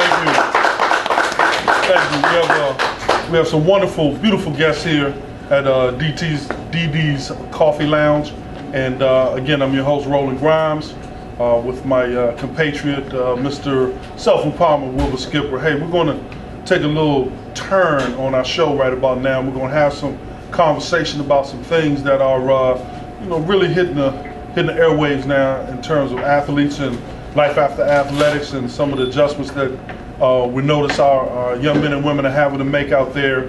Thank you. Thank you. We have some wonderful, beautiful guests here at DD's Coffee Lounge. And again, I'm your host, Roland Grimes, with my compatriot, Mr. Self-Empowerment Wilbur Skipper. Hey, we're going to take a little turn on our show right about now. We're going to have some conversation about some things that are, really hitting the airwaves now in terms of athletes and life after athletics, and some of the adjustments that we notice our young men and women are having to make out there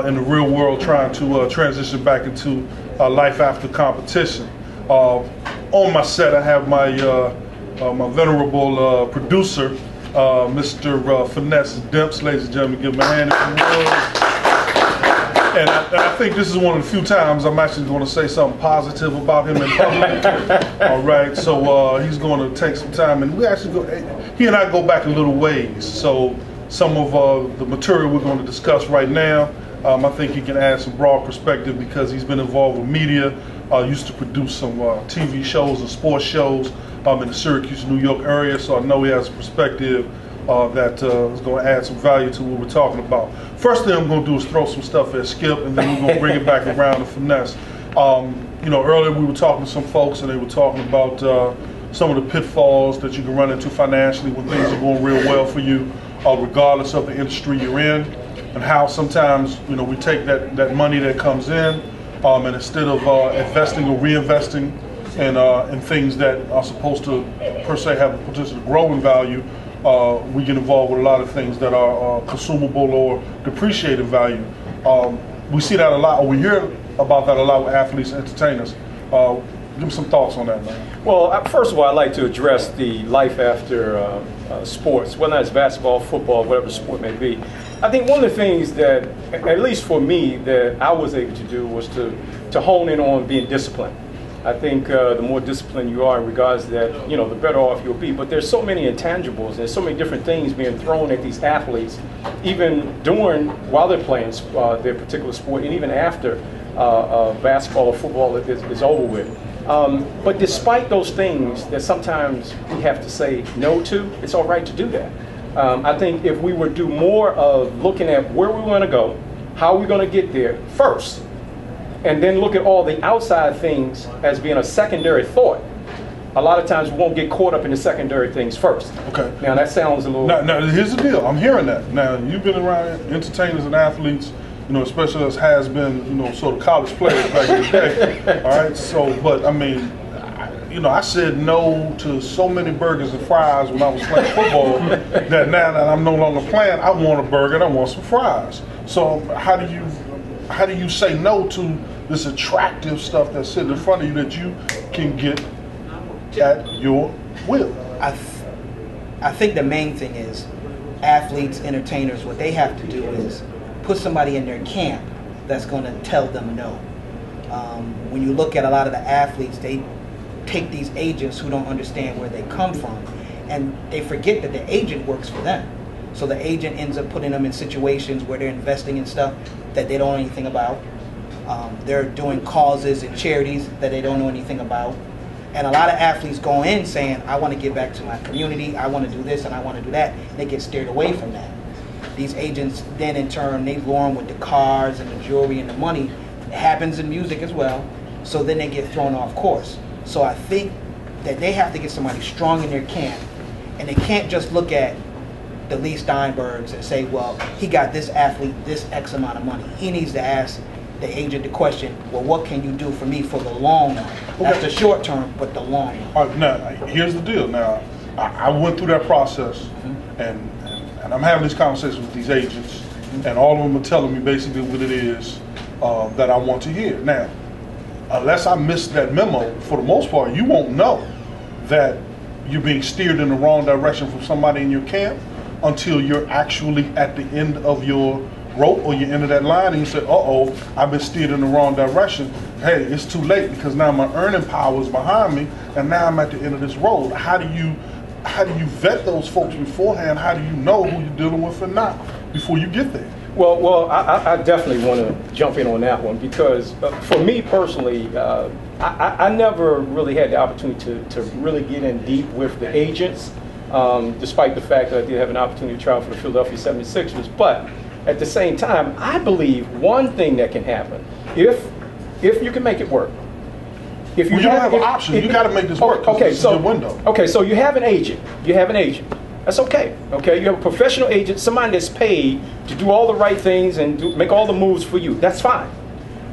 in the real world, trying to transition back into life after competition. On my set, I have my my venerable producer, Mr. Phinesse Demps. Ladies and gentlemen, give him a hand if you would. And I think this is one of the few times I'm actually going to say something positive about him in public. All right, so he's going to take some time, and he and I go back a little ways. So some of the material we're going to discuss right now, I think he can add some broad perspective because he's been involved with media, used to produce some TV shows and sports shows in the Syracuse, New York area. So I know he has a perspective that is going to add some value to what we're talking about. First thing I'm going to do is throw some stuff at Skip, and then we're going to bring it back around to Phinesse. Earlier we were talking to some folks, and they were talking about some of the pitfalls that you can run into financially when things are going real well for you, regardless of the industry you're in, and how sometimes we take that money that comes in, and instead of investing or reinvesting in things that are supposed to per se have the potential to grow in value, we get involved with a lot of things that are consumable or depreciated value. We see that a lot, or we hear about that a lot with athletes and entertainers. Give me some thoughts on that, man. Well, first of all, I'd like to address the life after sports, whether it's basketball, football, whatever sport may be. I think one of the things that, at least for me, that I was able to do was to hone in on being disciplined. I think the more disciplined you are in regards to that, the better off you'll be. But there's so many intangibles, there's so many different things being thrown at these athletes, even while they're playing their particular sport, and even after basketball or football is over with. But despite those things that sometimes we have to say no to, it's all right to do that. I think if we would do more of looking at where we want to go, how we're going to get there first, and then look at all the outside things as being a secondary thought, a lot of times we won't get caught up in the secondary things first. Okay. Now that sounds a little... Now here's the deal. I'm hearing that. Now, you've been around entertainers and athletes, especially as has been, sort of college players back in the day. All right, so, but I mean, I said no to so many burgers and fries when I was playing football that now that I'm no longer playing, I want a burger and I want some fries. So how do you say no to this attractive stuff that's sitting in front of you that you can get at your will? I think the main thing is athletes, entertainers, what they have to do is put somebody in their camp that's going to tell them no. When you look at a lot of the athletes, they take these agents who don't understand where they come from, and they forget that the agent works for them. So the agent ends up putting them in situations where they're investing in stuff that they don't know anything about. They're doing causes and charities that they don't know anything about. And a lot of athletes go in saying, I want to give back to my community, I want to do this and I want to do that. They get steered away from that. These agents then in turn, they lure them with the cars and the jewelry and the money. It happens in music as well. So then they get thrown off course. So I think that they have to get somebody strong in their camp, and they can't just look at the Lee Steinbergs and say, well, he got this athlete this X amount of money. He needs to ask the agent the question, well, what can you do for me for the long run? Okay. Not the short term, but the long run. All right, now, here's the deal. Now, I went through that process, and I'm having these conversations with these agents, and all of them are telling me basically what it is that I want to hear. Now, unless I missed that memo, for the most part, you won't know that you're being steered in the wrong direction from somebody in your camp until you're actually at the end of your rope or you're into that line and you say, uh-oh, I've been steered in the wrong direction. Hey, it's too late because now my earning power is behind me and now I'm at the end of this road. How do you vet those folks beforehand? How do you know who you're dealing with or not before you get there? Well, I definitely want to jump in on that one because for me personally, I never really had the opportunity to really get in deep with the agents despite the fact that I did have an opportunity to travel for the Philadelphia 76ers. But at the same time, I believe one thing that can happen, if you can make it work. If you, well, you don't have an option. You got to make this work. Okay, this so is your window. Okay, so you have an agent. You have an agent. That's okay. Okay, you have a professional agent, somebody that's paid to do all the right things and make all the moves for you. That's fine.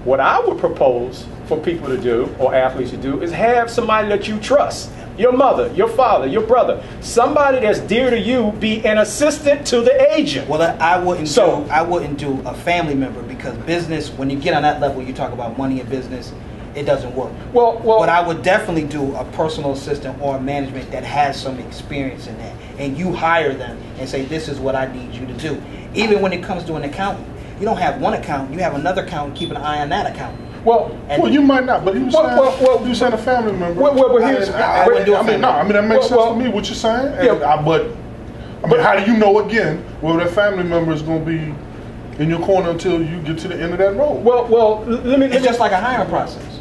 What I would propose for people to do, or athletes to do, is have somebody that you trust. Your mother, your father, your brother, somebody that's dear to you, be an assistant to the agent. Well, I wouldn't do a family member, because business, when you get on that level, you talk about money in business, it doesn't work. Well, but I would definitely do a personal assistant or a management that has some experience in that, and you hire them and say, this is what I need you to do. Even when it comes to an accountant, you don't have one accountant, you have another accountant keeping an eye on that accountant. Well, you might not, but he was saying a family member. I wouldn't do a family member. That makes sense to me, what you're saying. Yeah. But how do you know, again, whether that family member is going to be in your corner until you get to the end of that road? Well, it's just like a hiring process.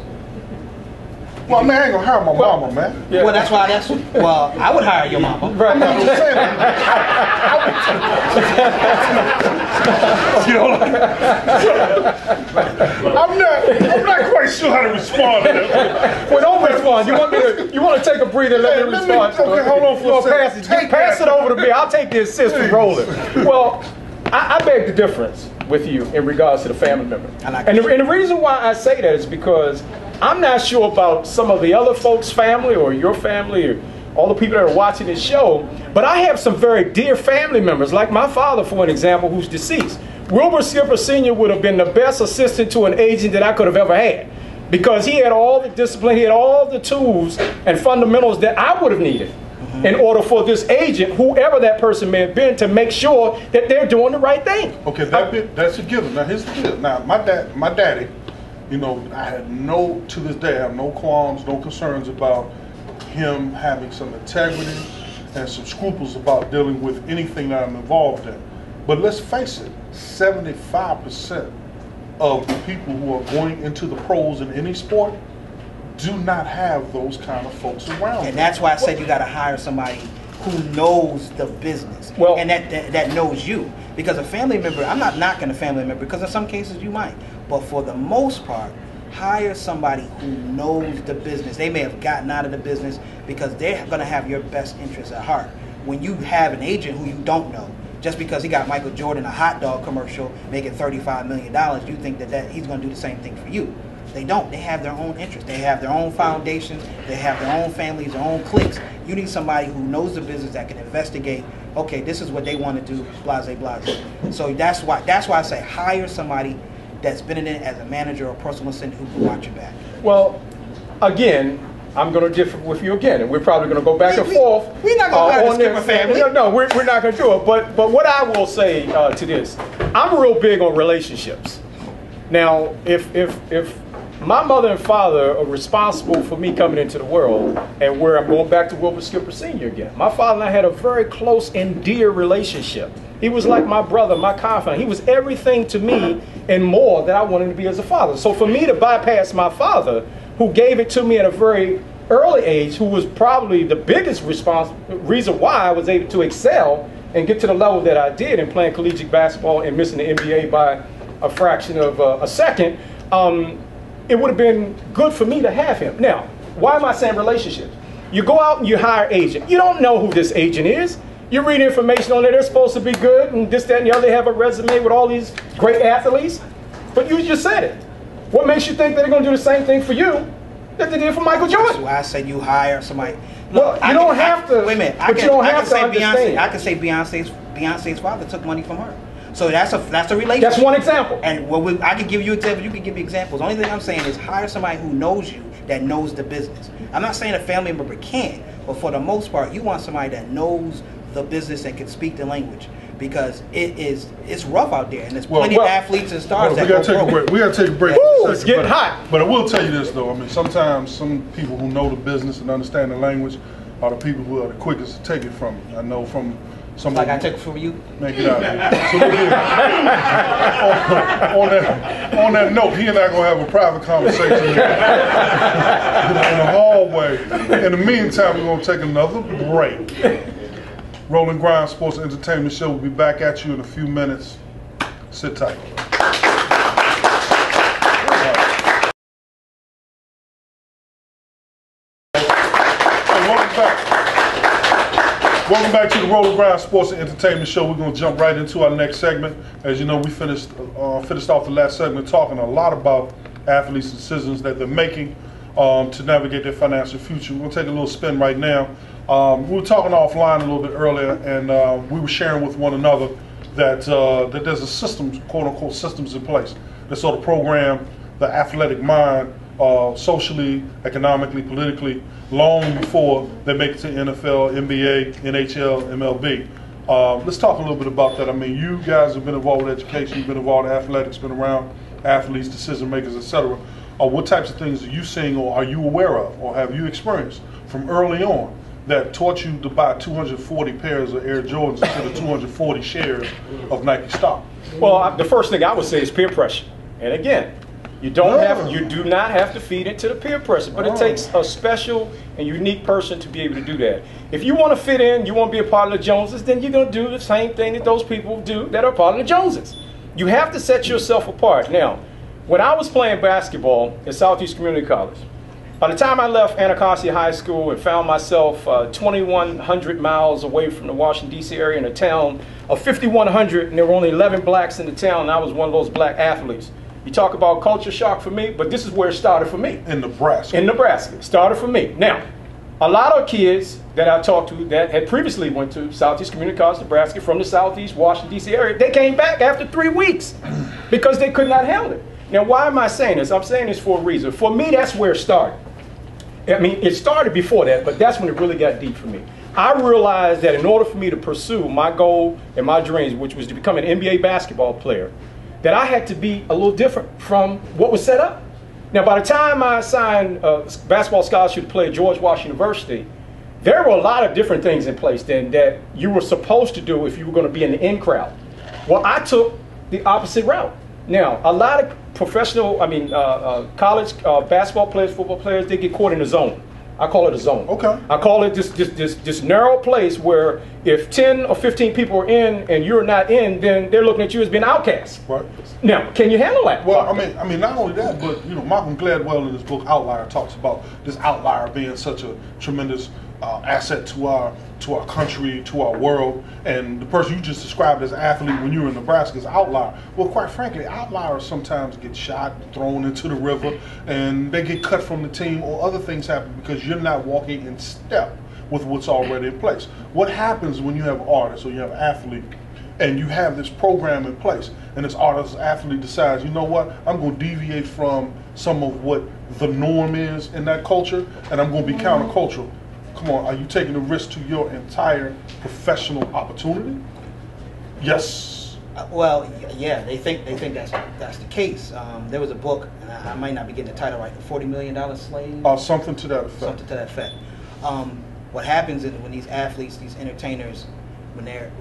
Well, man, I ain't gonna hire my mama, man. Yeah. Well, that's why well, I would hire your mama. Right. I'm not saying I'm not quite sure how to respond to that. Well, don't respond. You want to take a breather and let me respond. Okay, hold on for a second. Pass it over to me. I'll take the assist from Roland. Well, I beg the difference with you in regards to the family member. And the reason why I say that is because I'm not sure about some of the other folks' family or your family or all the people that are watching this show, but I have some very dear family members, like my father, for an example, who's deceased. Wilbur Skipper Sr. would have been the best assistant to an agent that I could have ever had, because he had all the discipline, he had all the tools and fundamentals that I would have needed in order for this agent, whoever that person may have been, to make sure that they're doing the right thing. Okay, that's a given. Now, here's the deal. Now, my daddy, you know, to this day, I have no qualms, no concerns about him having some integrity and some scruples about dealing with anything that I'm involved in. But let's face it, 75% of the people who are going into the pros in any sport do not have those kind of folks around. And that's why I said you got to hire somebody who knows the business, and that knows you. Because a family member, I'm not knocking a family member, because in some cases you might, but for the most part, hire somebody who knows the business. They may have gotten out of the business because they're going to have your best interests at heart. When you have an agent who you don't know, just because he got Michael Jordan a hot dog commercial making $35 million, you think that he's going to do the same thing for you. They don't. They have their own interests. They have their own foundations. They have their own families, their own cliques. You need somebody who knows the business, that can investigate. Okay, this is what they want to do. Blase, blase. So that's why I say hire somebody that's been in it as a manager or personal assistant who can watch your back. Well, again, I'm going to differ with you again, and we're probably going to go back and forth. We're not going to hire the Skipper family. No, we're not going to do it. But what I will say to this, I'm real big on relationships. Now, if my mother and father are responsible for me coming into the world, and where I'm going back to Wilbur Skipper Sr. again. My father and I had a very close and dear relationship. He was like my brother, my confidant. He was everything to me and more that I wanted to be as a father. So for me to bypass my father, who gave it to me at a very early age, who was probably the biggest reason why I was able to excel and get to the level that I did in playing collegiate basketball and missing the NBA by a fraction of a second, it would have been good for me to have him. Now, why am I saying relationships? You go out and you hire an agent. You don't know who this agent is. You read information on there, they're supposed to be good, and this, that, and the other. They have a resume with all these great athletes. But you just said it. What makes you think that they're going to do the same thing for you that they did for Michael Jordan? That's why I said you hire somebody. Look, you don't have to. Wait a minute. But you don't have to understand. I can say Beyonce's father took money from her. So that's a relationship. That's one example. And I can give you examples. You can give me examples. The only thing I'm saying is hire somebody who knows you, that knows the business. I'm not saying a family member can't, but for the most part, you want somebody that knows the business and can speak the language, because it's rough out there, and there's plenty of athletes and stars that go broke. We got to take a break. It's getting hot. But I will tell you this, though. I mean, sometimes some people who know the business and understand the language are the people who are the quickest to take it from you. I know from some. Like I took it from you. Make it out. So on that note, he and I are gonna have a private conversation in the hallway. In the meantime, we're gonna take another break. Roland Grimes Sports and Entertainment Show. We'll be back at you in a few minutes. Sit tight. Welcome back to the Roland Grimes Sports and Entertainment Show. We're going to jump right into our next segment. As you know, we finished off the last segment talking a lot about athletes' decisions that they're making to navigate their financial future. We're going to take a little spin right now. We were talking offline a little bit earlier, and we were sharing with one another that there's a system, quote-unquote, systems in place that sort of program the athletic mind socially, economically, politically, long before they make it to NFL, NBA, NHL, MLB. Let's talk a little bit about that. I mean, you guys have been involved with education, you've been involved in athletics, been around athletes, decision makers, etc. What types of things are you seeing, or are you aware of, or have you experienced from early on that taught you to buy 240 pairs of Air Jordans instead of 240 shares of Nike stock? Well, the first thing I would say is peer pressure. And again, you do not have to feed into the peer pressure, but it takes a special and unique person to be able to do that. If you want to fit in, you want to be a part of the Joneses, then you're going to do the same thing that those people do that are part of the Joneses. You have to set yourself apart. Now, when I was playing basketball at Southeast Community College, by the time I left Anacostia High School and found myself 2,100 miles away from the Washington, D.C. area in a town of 5,100, and there were only 11 blacks in the town, and I was one of those black athletes. You talk about culture shock for me, but this is where it started for me. In Nebraska. In Nebraska. It started for me. Now, a lot of kids that I talked to that had previously went to Southeast Community College, Nebraska, from the Southeast Washington, D.C. area, they came back after 3 weeks because they could not handle it. Now, why am I saying this? I'm saying this for a reason. For me, that's where it started. I mean, it started before that, but that's when it really got deep for me. I realized that in order for me to pursue my goal and my dreams, which was to become an NBA basketball player, that I had to be a little different from what was set up. Now, by the time I signed a basketball scholarship to play at George Washington University, there were a lot of different things in place then that you were supposed to do if you were going to be in the in crowd. Well, I took the opposite route. Now, a lot of professional, college basketball players, football players, they get caught in a zone. I call it a zone. Okay. I call it this narrow place where if 10 or 15 people are in and you're not in, then they're looking at you as being outcast. Right. Now, can you handle that? Well, I mean, not only that, but Malcolm Gladwell in his book Outlier talks about this outlier being such a tremendous asset to our country, to our world, and the person you just described as an athlete when you were in Nebraska is outlier. Well, quite frankly, outliers sometimes get shot, thrown into the river, and they get cut from the team, or other things happen because you're not walking in step with what's already in place. What happens when you have artists or you have athlete and you have this program in place, and this artist athlete decides, you know what, I'm going to deviate from some of what the norm is in that culture, and I'm going to be countercultural. Come on, are you taking a risk to your entire professional opportunity? Yes. Well, yeah, they think that's the case. There was a book, and I might not be getting the title right, the $40 Million Slave. Something to that effect. Something to that effect. What happens is when these athletes, these entertainers, when they're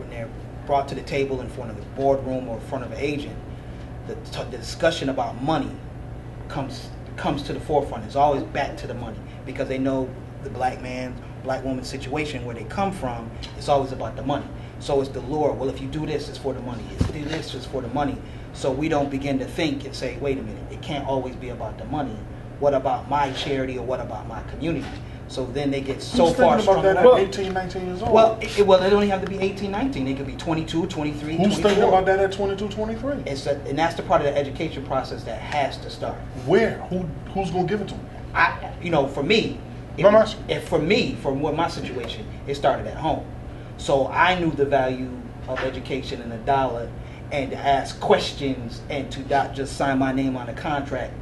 brought to the table in front of the boardroom or in front of an agent, the discussion about money comes to the forefront. It's always back to the money because they know the black man, black woman situation where they come from. It's always about the money. So it's the lure. Well, if you do this, it's for the money. If you do this, it's for the money. So we don't begin to think and say, wait a minute, it can't always be about the money. What about my charity or what about my community? So then they get so far strong. Who's thinking about that at 18, 19 years old? Well, they don't even have to be 18, 19. They could be 22, 23, Who's 24. thinking about that at 22, 23? And that's the part of the education process that has to start. Where? Who's going to give it to them? For me, from what my situation, it started at home. So I knew the value of education and the dollar, and to ask questions and to not just sign my name on a contract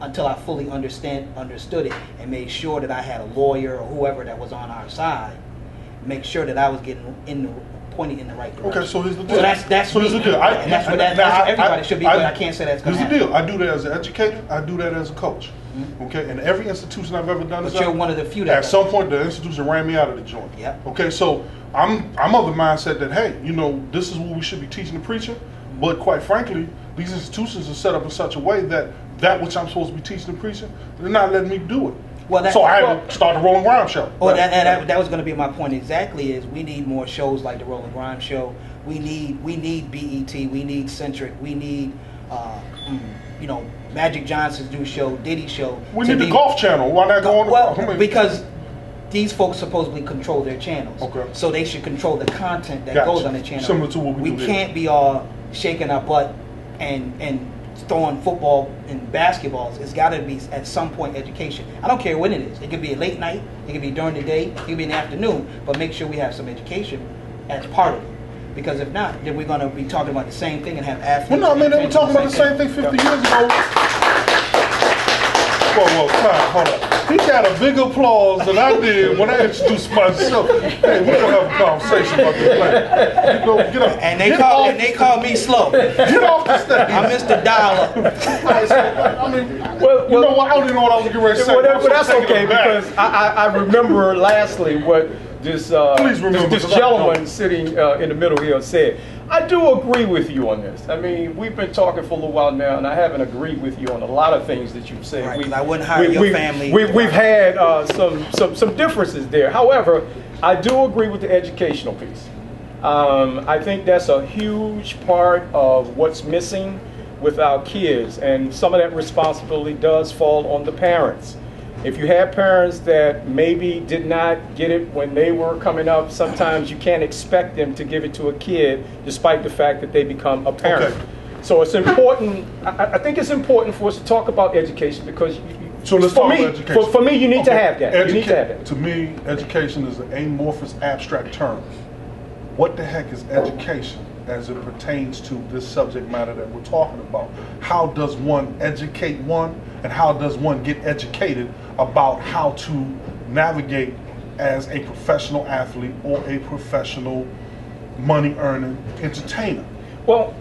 until I fully understood it and made sure that I had a lawyer or whoever that was on our side, make sure that I was getting pointed in the right direction. Okay, so here's the deal. So that's so here's the deal. That's what everybody should be, but I can't say that's going to happen. Here's the deal. I do that as an educator. I do that as a coach. Okay, and every institution I've ever done this But you're one of the few that at some point the institution ran me out of the joint. Yeah. Okay, so I'm of the mindset that, hey, this is what we should be teaching the preacher, but quite frankly, these institutions are set up in such a way that which I'm supposed to be teaching the preacher, they're not letting me do it. Well, so I had to start the Roland Grimes show. Well, that was going to be my point exactly. Is we need more shows like the Roland Grimes show. We need BET. We need Centric. We need Magic Johnson's new show, Diddy show. We need the Golf Channel. Why not go on? Well, because these folks supposedly control their channels. Okay. So they should control the content that goes on the channel. Similar to what we do. We can't be all shaking our butt and throwing football and basketballs. It's got to be at some point education. I don't care when it is. It could be a late night. It could be during the day. It could be in the afternoon. But make sure we have some education as part of it. Because if not, then we're going to be talking about the same thing and have athletes. Well, no, I mean, they were talking about the same thing 50 years ago. Whoa, time, hold up. He got a big applause than I did when I introduced myself. Hey, we're gonna have a conversation about this plan. Get up. And they call me slow. Get off the stage. I'm Mr. Dollar. I mean, you know what? I don't even know what I was getting ready to say. Well, that's okay because I remember lastly what this gentleman sitting in the middle here said. I do agree with you on this. I mean, we've been talking for a little while now, and I haven't agreed with you on a lot of things that you've said. Right, I wouldn't hire your family. We've had some differences there. However, I do agree with the educational piece. I think that's a huge part of what's missing with our kids, and some of that responsibility does fall on the parents. If you have parents that maybe did not get it when they were coming up, sometimes you can't expect them to give it to a kid despite the fact that they become a parent. Okay. So it's important, I think it's important for us to talk about education because so let's talk about education. For me, you need to have that. You need to have that. To me, education is an amorphous, abstract term. What the heck is education as it pertains to this subject matter that we're talking about? How does one educate one, and how does one get educated about how to navigate as a professional athlete or a professional money-earning entertainer? Well,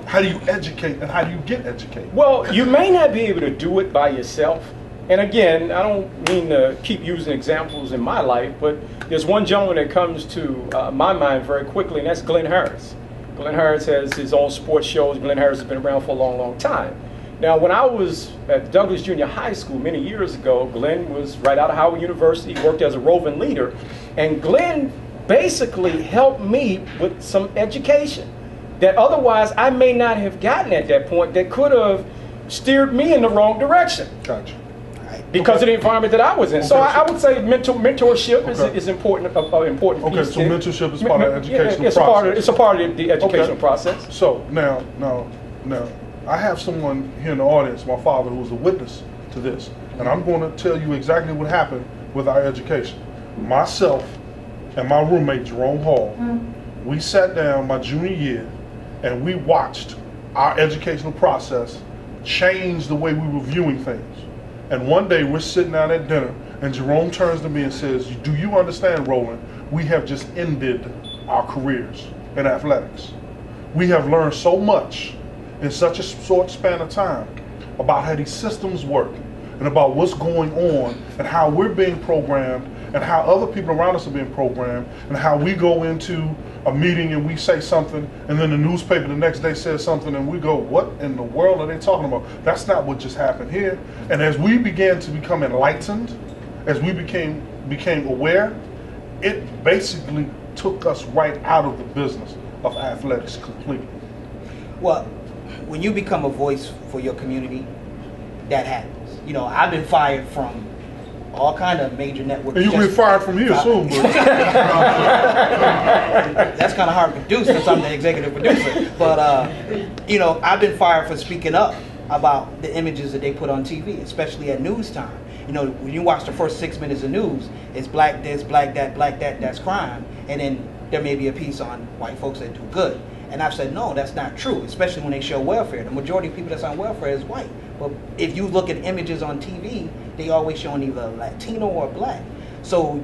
how do you educate and how do you get educated? Well, you may not be able to do it by yourself. And again, I don't mean to keep using examples in my life, but there's one gentleman that comes to my mind very quickly, and that's Glenn Harris. Glenn Harris has his own sports shows. Glenn Harris has been around for a long, long time. Now, when I was at Douglas Junior High School many years ago, Glenn was right out of Howard University, worked as a roving leader, and Glenn basically helped me with some education that otherwise I may not have gotten at that point that could have steered me in the wrong direction. Gotcha. Because of the environment that I was in. So I would say mentorship is important. Important piece. Okay, so mentorship is part of the educational process. It's a part of the educational process. So now, I have someone here in the audience, my father, who was a witness to this, and I'm going to tell you exactly what happened with our education. Myself and my roommate, Jerome Hall, we sat down my junior year, and we watched our educational process change the way we were viewing things. And one day we're sitting down at dinner, and Jerome turns to me and says, "Do you understand, Roland, we have just ended our careers in athletics. We have learned so much in such a short span of time about how these systems work and about what's going on and how we're being programmed and how other people around us are being programmed and how we go into a meeting and we say something and then the newspaper the next day says something and we go, what in the world are they talking about? That's not what just happened here." And as we began to become enlightened, as we became aware, it basically took us right out of the business of athletics completely. Well, when you become a voice for your community, that happens. You know, I've been fired from all kind of major networks. And you'll be fired from here soon, but that's kind of hard to do since I'm the executive producer. But you know, I've been fired for speaking up about the images that they put on TV, especially at news time. You know, when you watch the first 6 minutes of news, it's black this, black that, that's crime, and then there may be a piece on white folks that do good. And I've said, no, that's not true, especially when they show welfare. The majority of people that's on welfare is white. But if you look at images on TV, they always showing either Latino or black. So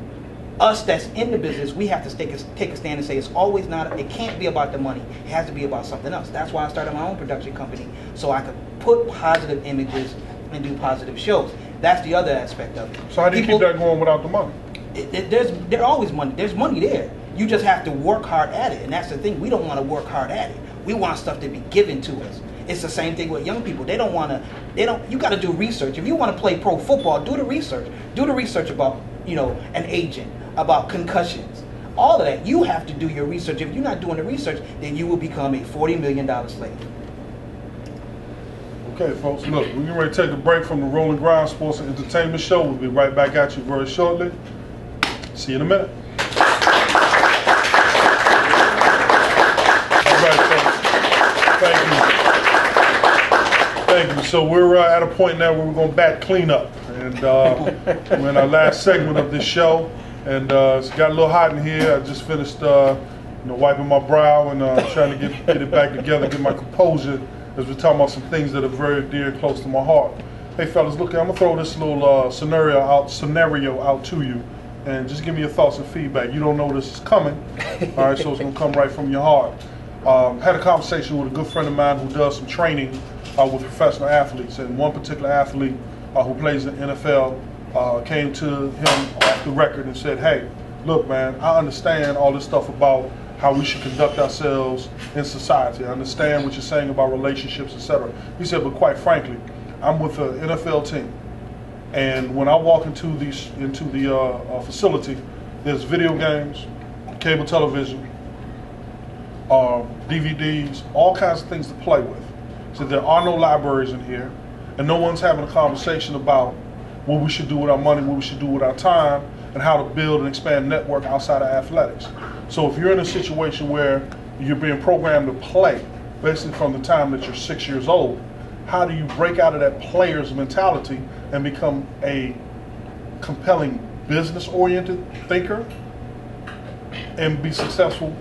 us that's in the business, we have to take a stand and say it's always not, it can't be about the money. It has to be about something else. That's why I started my own production company, so I could put positive images and do positive shows. That's the other aspect of it. So how do you keep that going without the money? There's always money. There's money there. You just have to work hard at it, and that's the thing. We don't want to work hard at it. We want stuff to be given to us. It's the same thing with young people. They don't want to. You got to do research. If you want to play pro football, do the research. Do the research about an agent, about concussions, all of that. You have to do your research. If you're not doing the research, then you will become a $40 million slave. Okay, folks, look, we're getting ready to take a break from the Roland Grimes Sports and Entertainment Show. We'll be right back at you very shortly. See you in a minute. All right, folks. Thank you. So we're at a point now where we're going to bat cleanup. And we're in our last segment of this show. And it's got a little hot in here. I just finished wiping my brow and trying to get it back together, get my composure, as we're talking about some things that are very dear and close to my heart. Hey fellas, look, I'm gonna throw this little scenario out to you, and just give me your thoughts and feedback. You don't know this is coming, all right? So it's gonna come right from your heart. Had a conversation with a good friend of mine who does some training with professional athletes, and one particular athlete who plays in the NFL came to him off the record and said, "Hey, look, man, I understand all this stuff about how we should conduct ourselves in society. I understand what you're saying about relationships, etc." He said, "But quite frankly, I'm with an NFL team, and when I walk into the facility, there's video games, cable television, DVDs, all kinds of things to play with. So there are no libraries in here, and no one's having a conversation about what we should do with our money, what we should do with our time, and how to build and expand network outside of athletics. So if you're in a situation where you're being programmed to play, basically from the time that you're 6 years old, how do you break out of that player's mentality and become a compelling business-oriented thinker and be successful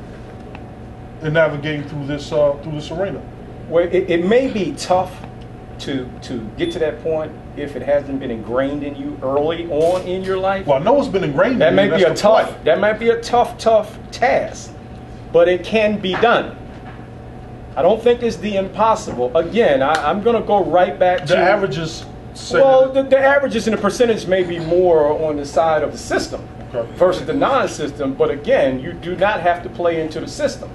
in navigating through this arena?" Well, it may be tough to get to that point if it hasn't been ingrained in you early on in your life. Well, I know it's been ingrained that in may you. Be a tough. That might be a tough task, but it can be done. I don't think it's the impossible. Again, I'm going to go right back to the averages. Well, the averages and the percentage may be more on the side of the system versus the non-system. But again, you do not have to play into the system.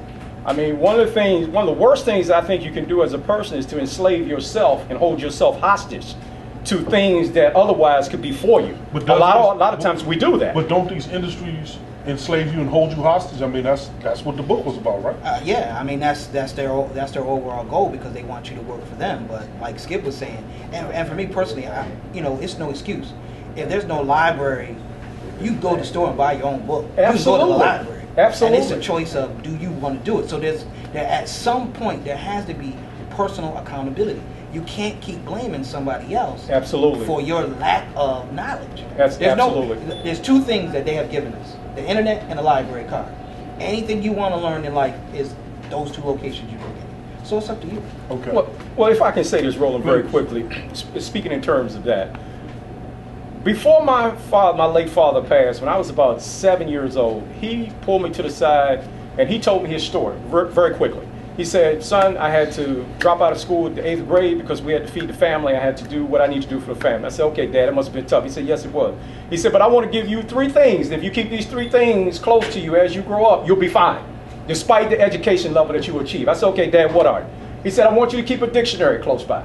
I mean, one of the worst things I think you can do as a person is to enslave yourself and hold yourself hostage to things that otherwise could be for you. But a lot of times we do that. But don't these industries enslave you and hold you hostage? I mean, that's what the book was about, right? Yeah, I mean that's their overall goal, because they want you to work for them. But like Skip was saying, and for me personally, it's no excuse. If there's no library, you go to the store and buy your own book. Absolutely. You go to the library. Absolutely. And it's a choice of, do you want to do it? So at some point there has to be personal accountability. You can't keep blaming somebody else. Absolutely. For your lack of knowledge. Absolutely. There's two things that they have given us: the internet and the library card. Anything you want to learn in life is those two locations you go get. So it's up to you. Okay. Well, if I can say this, Roland, very quickly, speaking in terms of that. Before my late father passed, when I was about 7 years old, he pulled me to the side and he told me his story very quickly. He said, "Son, I had to drop out of school at the 8th grade because we had to feed the family. I had to do what I need to do for the family." I said, "Okay, Dad, it must have been tough." He said, "Yes, it was." He said, "But I want to give you 3 things. If you keep these 3 things close to you as you grow up, you'll be fine, despite the education level that you achieve." I said, "Okay, Dad, what are they?" He said, "I want you to keep a dictionary close by.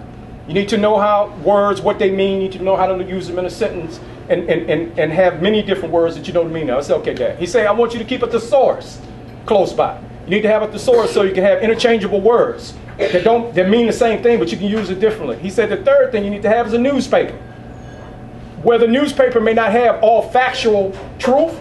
You need to know what they mean. You need to know how to use them in a sentence and have many different words that you don't mean." I said, "Okay, Dad." He said, "I want you to keep a thesaurus close by. You need to have a thesaurus so you can have interchangeable words that mean the same thing, but you can use it differently." He said, "The third thing you need to have is a newspaper. Where the newspaper may not have all factual truth,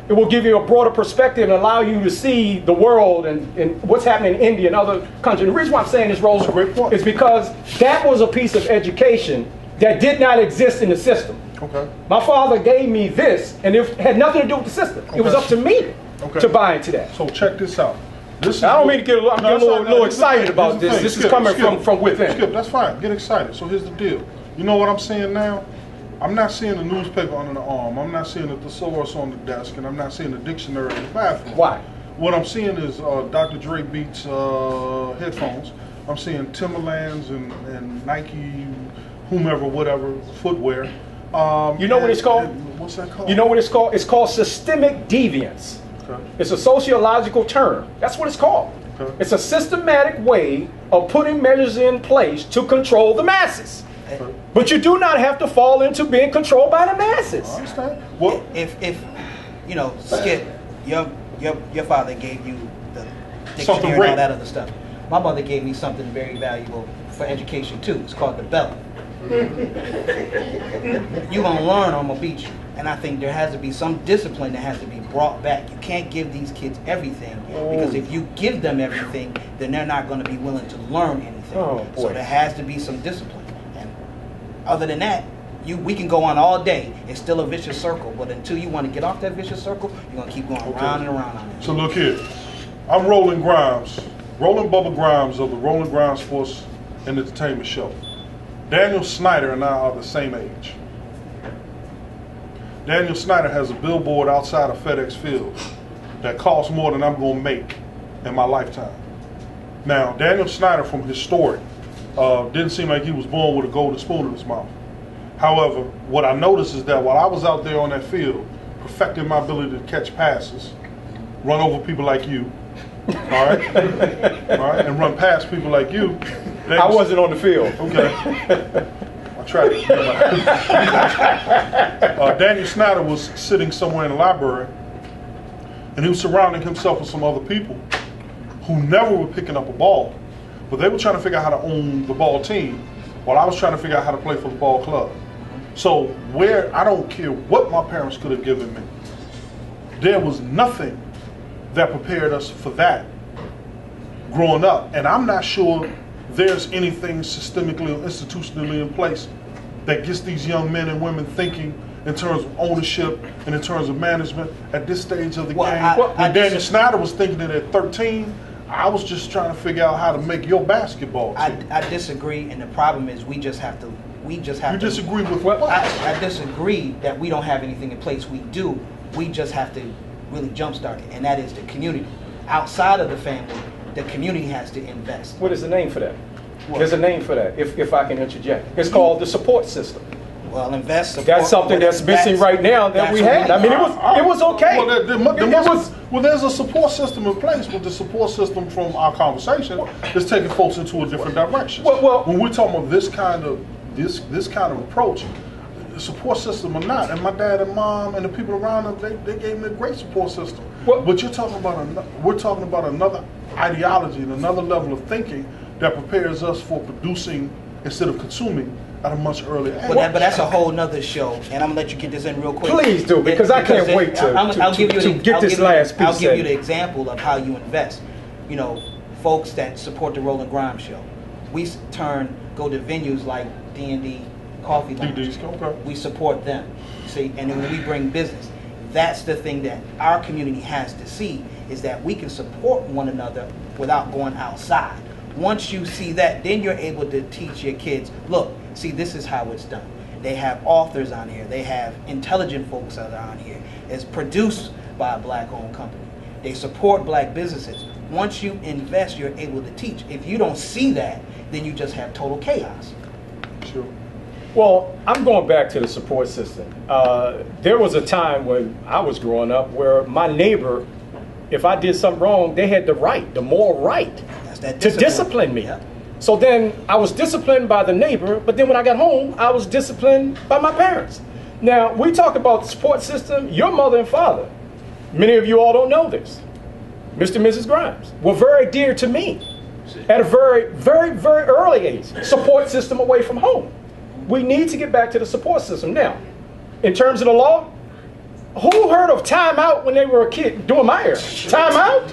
it will give you a broader perspective and allow you to see the world and what's happening in India and other countries." And the reason why I'm saying this, Roland, is because that was a piece of education that did not exist in the system. Okay. My father gave me this, and it had nothing to do with the system. It was up to me to buy into that. So check this out. I don't mean to get I'm getting a little excited about this. This is coming from within. Skip, that's fine. Get excited. So here's the deal. You know what I'm seeing now? I'm not seeing a newspaper under the arm. I'm not seeing a thesaurus on the desk, and I'm not seeing a dictionary in the bathroom. Why? What I'm seeing is Dr. Dre Beats headphones. I'm seeing Timberlands and Nike, whomever, whatever, footwear. You know what it's called? What's that called? You know what it's called? It's called systemic deviance. Okay. It's a sociological term. That's what it's called. Okay. It's a systematic way of putting measures in place to control the masses. Okay. But you do not have to fall into being controlled by the masses. I understand. Well, If you know, Skip, your father gave you the Something dictionary and all great. that other stuff. My mother gave me something very valuable for education too. It's called the belt. You're gonna learn, or I'm gonna beat you. And I think there has to be some discipline that has to be brought back. You can't give these kids everything, because if you give them everything, then they're not going to be willing to learn anything. Oh, boy. So there has to be some discipline. And other than that, we can go on all day. It's still a vicious circle. But until you want to get off that vicious circle, you're going to keep going round and around on it. so look here. I'm Roland Grimes, Roland Bubba Grimes of the Roland Grimes Sports and Entertainment Show. Daniel Snyder and I are the same age. Daniel Snyder has a billboard outside of FedEx Field that costs more than I'm going to make in my lifetime. Now, Daniel Snyder, from his story, didn't seem like he was born with a golden spoon in his mouth. However, what I noticed is that while I was out there on that field, perfecting my ability to catch passes, run over people like you, all right, and run past people like you. I wasn't on the field. Okay. I tried it. Daniel Snyder was sitting somewhere in the library, and he was surrounding himself with some other people who never were picking up a ball, but they were trying to figure out how to own the ball team, while I was trying to figure out how to play for the ball club. So I don't care what my parents could have given me, there was nothing that prepared us for that growing up. And I'm not sure there's anything systemically or institutionally in place that gets these young men and women thinking in terms of ownership and in terms of management at this stage of the game. When Daniel Snyder was thinking it at 13, I was just trying to figure out how to make your basketball team. I disagree, and the problem is we just have to. You disagree with what? I disagree that we don't have anything in place. We do. We just have to really jumpstart it, and that is the community. Outside of the family, the community has to invest. What is the name for that? There's a name for that, if I can interject. It's called the support system. Well, invest. Support, that's something that's missing right now that we had. I mean, it was okay. Well, there's a support system in place, but the support system from our conversation is taking folks into a different direction. Well, when we're talking about this kind of approach, the support system or not, and my dad and mom and the people around them, they gave me a great support system. But we're talking about another ideology and another level of thinking that prepares us for producing instead of consuming at a much earlier age. But that's a whole nother show, and I'm gonna let you get this in real quick. Please do, because I can't wait to get this last piece. I'll give you the example of how you invest. You know, folks that support the Roland Grimes show, we go to venues like D&D Coffee Lounge. Okay. We support them. See, and then when we bring business, that's the thing that our community has to see, is that we can support one another without going outside. Once you see that, then you're able to teach your kids, look, see, this is how it's done. They have authors on here. They have intelligent folks that are on here. It's produced by a black-owned company. They support black businesses. Once you invest, you're able to teach. If you don't see that, then you just have total chaos. Sure. Well, I'm going back to the support system. There was a time when I was growing up where my neighbor, if I did something wrong, they had the moral right to discipline me. Yeah. So then I was disciplined by the neighbor, but then when I got home, I was disciplined by my parents. Now, we talk about the support system. Your mother and father, many of you all don't know this, Mr. and Mrs. Grimes, were very dear to me at a very, very, very early age. Support system away from home. We need to get back to the support system. Now, in terms of the law, who heard of time out when they were a kid doing my hair? Time out?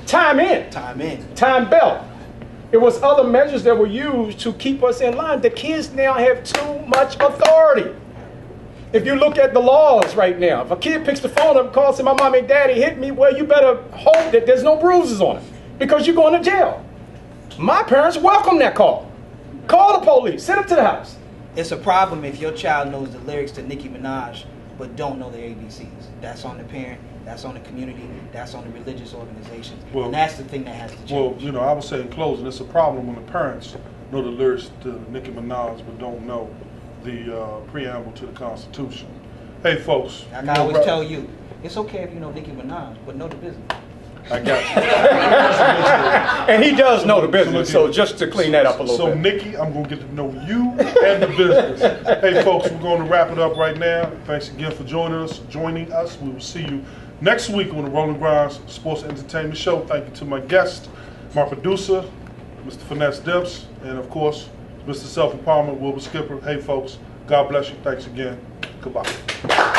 Time in. Time in. Time belt. It was other measures that were used to keep us in line. The kids now have too much authority. If you look at the laws right now, if a kid picks the phone up and calls and my mommy and daddy hit me, well, you better hope that there's no bruises on it, because you're going to jail. My parents welcome that call. Call the police. Send them to the house. It's a problem if your child knows the lyrics to Nicki Minaj but don't know the ABCs. That's on the parent, that's on the community, that's on the religious organizations. And that's the thing that has to change. Well, you know, I would say in closing, it's a problem when the parents know the lyrics to Nicki Minaj but don't know the preamble to the Constitution. Hey, folks. Like I always tell you, it's okay if you know Nicki Minaj, but know the business. I got you. And he does know the business, so just to clean that up a little bit. So, Nikki, I'm going to get to know you and the business. Hey, folks, we're going to wrap it up right now. Thanks again for joining us. We will see you next week on the Roland Grimes Sports Entertainment Show. Thank you to my guest, my producer, Mr. Phinesse Demps, and, of course, Mr. Self-Empowerment, Wilbur Skipper. Hey, folks, God bless you. Thanks again. Goodbye.